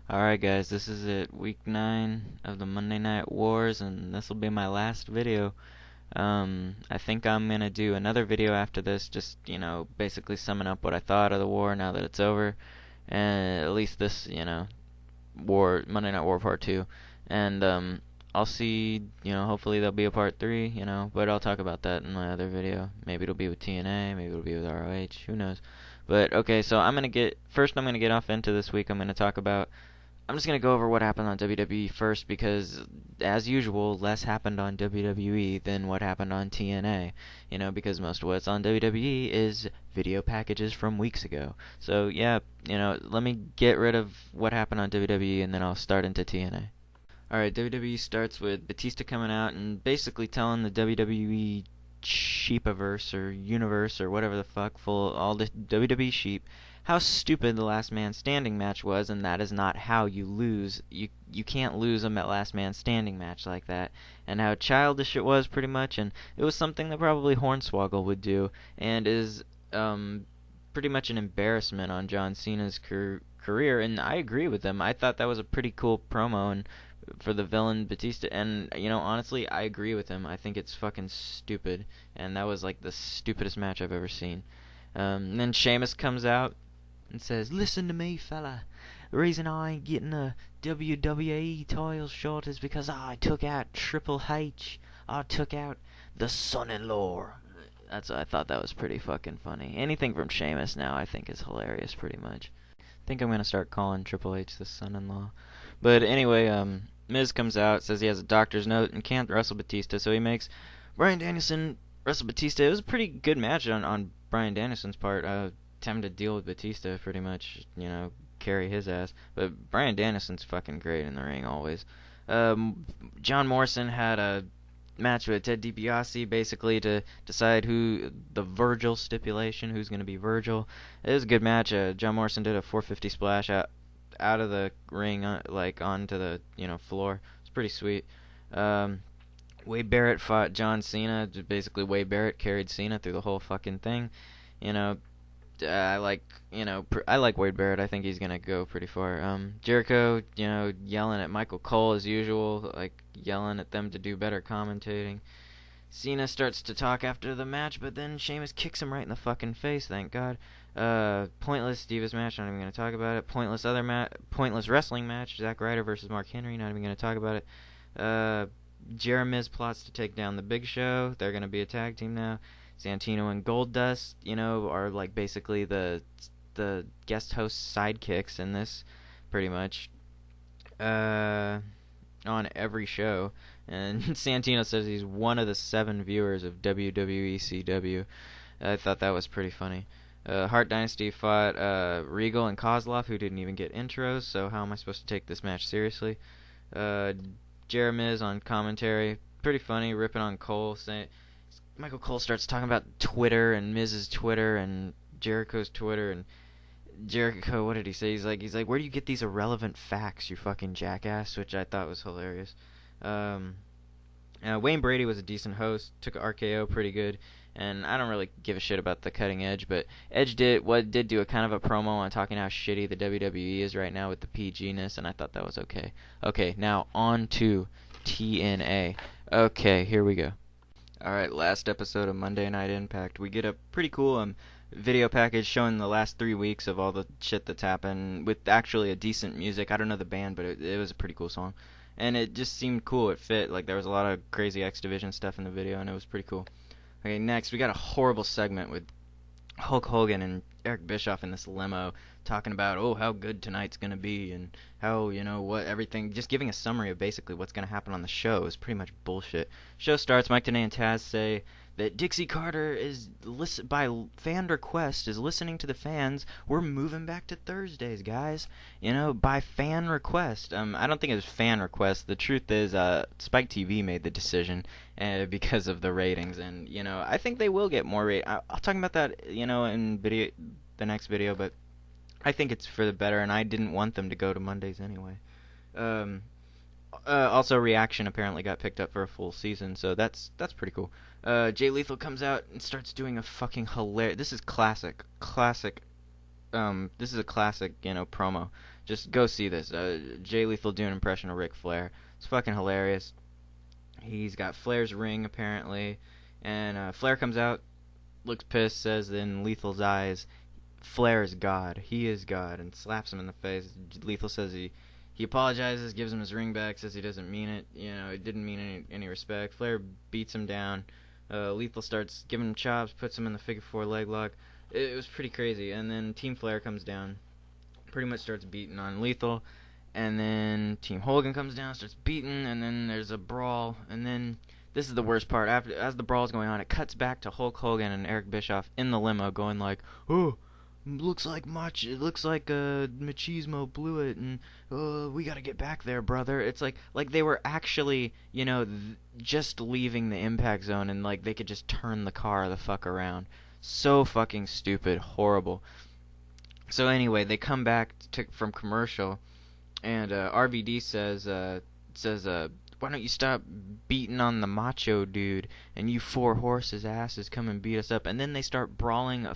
Alright guys, this is it, week 9 of the Monday Night Wars, and this will be my last video. I think I'm gonna do another video after this, just, basically summing up what I thought of the war now that it's over. And at least this, Monday Night War Part 2. And, I'll see, hopefully there'll be a Part 3, but I'll talk about that in my other video. Maybe it'll be with TNA, maybe it'll be with ROH, who knows. But, okay, so I'm gonna get off into this week. I'm just going to go over what happened on WWE first because, as usual, less happened on WWE than what happened on TNA. Because most of what's on WWE is video packages from weeks ago. So, yeah, let me get rid of what happened on WWE and then I'll start into TNA. Alright, WWE starts with Batista coming out and basically telling the WWE sheepiverse or universe or whatever the fuck, full of all the WWE sheep, how stupid the last man standing match was, and that is not how you lose. You can't lose a last man standing match like that, and how childish it was pretty much, and it was something that probably Hornswoggle would do, and is pretty much an embarrassment on John Cena's career. And I agree with him. I thought that was a pretty cool promo, and for the villain Batista, and honestly, I agree with him. I think it's fucking stupid, and that was like the stupidest match I've ever seen. And then Sheamus comes out and says, "Listen to me, fella. The reason I ain't getting a WWE title shot is because I took out Triple H. I took out the son-in-law." I thought that was pretty fucking funny. Anything from Sheamus now I think is hilarious pretty much. I think I'm gonna start calling Triple H the son-in-law. But anyway, Miz comes out, says he has a doctor's note and can't wrestle Batista, so he makes Bryan Danielson wrestle Batista. It was a pretty good match on Bryan Danielson's part. Time to deal with Batista pretty much, carry his ass. But Bryan Danielson's fucking great in the ring always. John Morrison had a match with Ted DiBiase basically to decide who the Virgil stipulation, who's going to be Virgil. It was a good match. John Morrison did a 450 splash out of the ring, like onto the floor. It's pretty sweet. Wade Barrett fought John Cena. Basically, Wade Barrett carried Cena through the whole fucking thing. You know, I like I like Wade Barrett. I think he's gonna go pretty far. Jericho, yelling at Michael Cole as usual, like yelling at them to do better commentating. Cena starts to talk after the match, but then Sheamus kicks him right in the fucking face. Thank God. Pointless Divas match. Not even gonna talk about it. Pointless wrestling match. Zack Ryder versus Mark Henry. Not even gonna talk about it. Jeremiz plots to take down the Big Show. They're gonna be a tag team now. Santino and Goldust, are like basically the guest host sidekicks in this, pretty much, on every show. And Santino says he's one of the 7 viewers of WWE CW. I thought that was pretty funny. Hart Dynasty fought Regal and Kozlov, who didn't even get intros, so how am I supposed to take this match seriously? Jeremiz on commentary, pretty funny, ripping on Cole, saying Michael Cole starts talking about Twitter and Miz's Twitter and Jericho's Twitter, and Jericho, what did he say? He's like, where do you get these irrelevant facts, you fucking jackass? Which I thought was hilarious. Wayne Brady was a decent host, took a RKO pretty good, and I don't really give a shit about the cutting edge, but Edge did do a kind of a promo on talking how shitty the WWE is right now with the PG-ness, and I thought that was okay. Okay, now on to TNA. Okay, here we go. Alright, last episode of Monday Night Impact. We get a pretty cool video package showing the last 3 weeks of all the shit that's happened with actually a decent music. I don't know the band, but it was a pretty cool song. And it just seemed cool. It fit. Like, there was a lot of crazy X Division stuff in the video, and it was pretty cool. Okay, next, we got a horrible segment with Hulk Hogan and Eric Bischoff in this limo talking about, oh, how good tonight's going to be and how, what everything, just giving a summary of basically what's going to happen on the show is pretty much bullshit. Show starts, Mike Tenay and Taz say that Dixie Carter is, by fan request, is listening to the fans. We're moving back to Thursdays, guys. By fan request. I don't think it was fan request. The truth is, Spike TV made the decision because of the ratings, and I think they will get more I'll talk about that, in the next video, but I think it's for the better, and I didn't want them to go to Mondays anyway. Also, Reaction apparently got picked up for a full season, so that's pretty cool. Jay Lethal comes out and starts doing a fucking hilarious. This is classic. This is a classic, promo. Just go see this. Jay Lethal doing an impression of Ric Flair. It's fucking hilarious. He's got Flair's ring apparently, and Flair comes out, looks pissed, says in Lethal's eyes, Flair is God. He is God, and slaps him in the face. Lethal says he apologizes, gives him his ring back, says he doesn't mean it. You know, it didn't mean any respect. Flair beats him down. Lethal starts giving him chops, puts him in the figure 4 leg lock. It was pretty crazy. And then Team Flair comes down, pretty much starts beating on Lethal. And then Team Hogan comes down, starts beating, and then there's a brawl. And then this is the worst part. As the brawl's going on, it cuts back to Hulk Hogan and Eric Bischoff in the limo, going like, "Oh, looks like Machismo blew it, and we gotta get back there, brother." It's like they were actually, just leaving the impact zone, and like they could just turn the car the fuck around. So fucking stupid, horrible. So anyway, they come back from commercial, and RVD says, "Why don't you stop beating on the macho dude, and you 4 horses asses come and beat us up?" And then they start brawling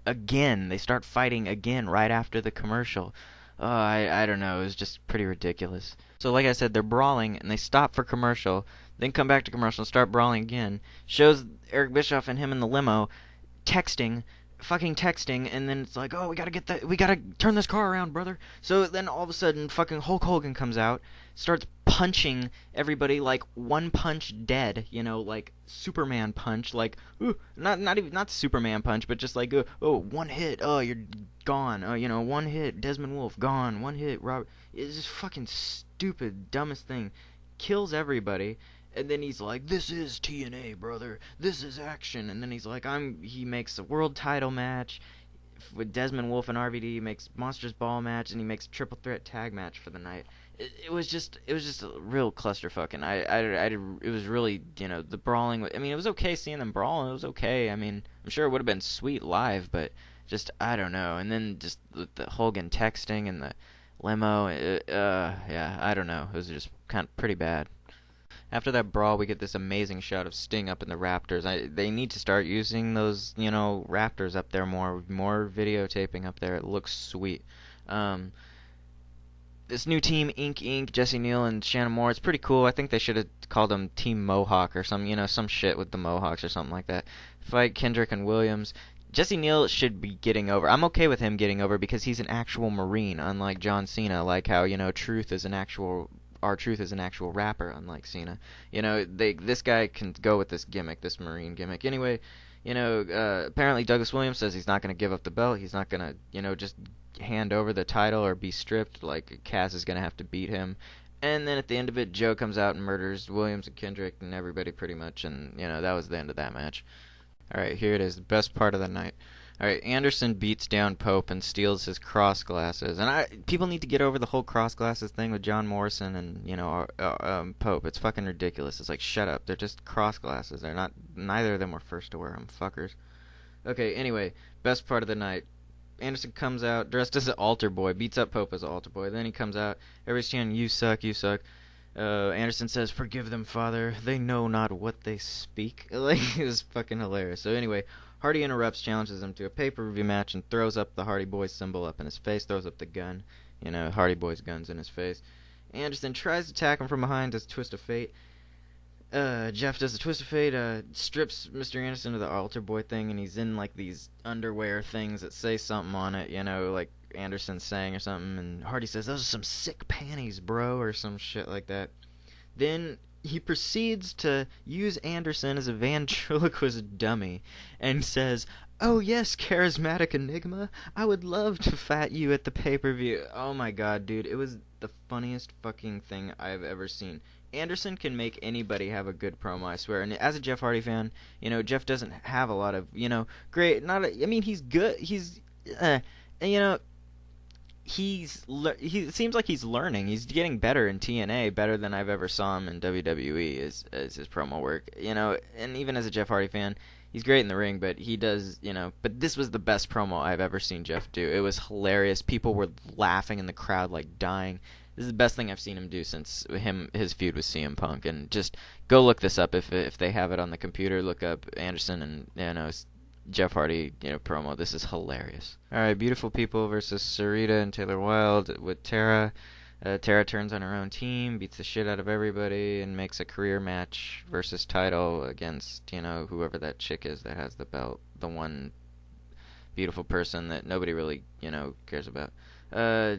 again. They start fighting again right after the commercial. I don't know. It was just pretty ridiculous. So like I said, they're brawling, and they stop for commercial, then come back to commercial and start brawling again. Shows Eric Bischoff and him in the limo fucking texting, and then it's like, "Oh, we gotta turn this car around, brother." So then all of a sudden, fucking Hulk Hogan comes out, starts punching everybody like one punch dead, like Superman punch, like, ooh, not Superman punch, but just like, oh, one hit, oh, you're gone, oh, one hit, Desmond Wolfe gone, one hit, Robert. It's just fucking stupid, dumbest thing, kills everybody. And then he's like, "This is TNA, brother. This is action." And then he's like, he makes a world title match with Desmond Wolfe and RVD. He makes Monsters Ball match, and he makes a triple threat tag match for the night. It was just a real clusterfuck, and it was really, the brawling. I mean, it was okay seeing them brawl. It was okay. I mean, I'm sure it would have been sweet live, but just, I don't know. And then just the Hogan texting and the limo. Yeah, I don't know. It was just kind of pretty bad. After that brawl, we get this amazing shot of Sting up in the Raptors. They need to start using those, Raptors up there more videotaping up there. It looks sweet. This new team, Inc., Jesse Neal and Shannon Moore, it's pretty cool. I think they should have called them Team Mohawk or some shit with the Mohawks or something like that. Fight Kendrick and Williams. Jesse Neal should be getting over. I'm okay with him getting over because he's an actual Marine, unlike John Cena, like how, R-Truth is an actual rapper, unlike Cena. This guy can go with this gimmick, this Marine gimmick. Anyway, apparently Douglas Williams says he's not going to give up the belt. He's not going to, just hand over the title or be stripped. Like, Cass is going to have to beat him. And then at the end of it, Joe comes out and murders Williams and Kendrick and everybody pretty much. And, that was the end of that match. Alright, here it is, the best part of the night. Alright, Anderson beats down Pope and steals his cross glasses. And people need to get over the whole cross glasses thing with John Morrison and, Pope. It's fucking ridiculous. It's like, shut up. They're just cross glasses. Neither of them were first to wear them, fuckers. Okay, anyway, best part of the night. Anderson comes out dressed as an altar boy, beats up Pope as an altar boy. Then he comes out, everybody's chanting, "You suck, you suck." Anderson says, "Forgive them, Father. They know not what they speak." Like, it was fucking hilarious. So anyway, Hardy interrupts, challenges him to a pay-per-view match, and throws up the Hardy Boys symbol up in his face, throws up the gun. Hardy Boys guns in his face. Anderson tries to attack him from behind, does Twist of Fate. Jeff does the Twist of Fate, strips Mr. Anderson to the altar boy thing, and he's in, like, these underwear things that say something on it, like Anderson saying or something, and Hardy says, "Those are some sick panties, bro," or some shit like that. Then he proceeds to use Anderson as a ventriloquist dummy and says, "Oh yes, charismatic enigma, I would love to fat you at the pay-per-view." Oh my god, dude, it was the funniest fucking thing I've ever seen. Anderson can make anybody have a good promo, I swear. And as a Jeff Hardy fan, Jeff doesn't have a lot of, great, he's good, he's, he seems like he's learning. He's getting better in TNA, better than I've ever saw him in WWE as his promo work. And even as a Jeff Hardy fan, he's great in the ring, but he does, but this was the best promo I've ever seen Jeff do. It was hilarious. People were laughing in the crowd like dying. This is the best thing I've seen him do since his feud with CM Punk. And just go look this up if they have it on the computer. Look up Anderson and Jeff Hardy, promo. This is hilarious. All right, Beautiful People versus Sarita and Taylor Wilde with Tara. Tara turns on her own team, beats the shit out of everybody, and makes a career match versus title against, whoever that chick is that has the belt. The one beautiful person that nobody really, cares about. Uh,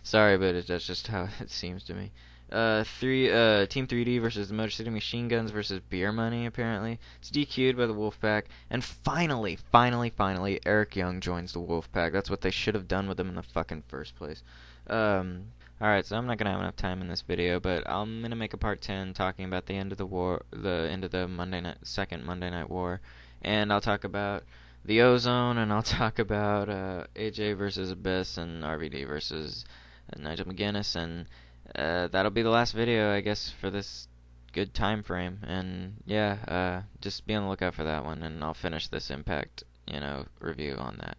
sorry, but that's just how it seems to me. Team 3D versus the Motor City Machine Guns versus Beer Money, apparently. It's DQ'd by the Wolfpack. And finally, Eric Young joins the Wolfpack. That's what they should have done with him in the fucking first place. Alright, so I'm not gonna have enough time in this video, but I'm gonna make a part 10 talking about the end of the war, the end of the second Monday Night War. And I'll talk about the Ozone, and I'll talk about AJ versus Abyss and RVD versus Nigel McGuinness, and that'll be the last video, I guess, for this good time frame. And yeah, just be on the lookout for that one, and I'll finish this Impact, review on that.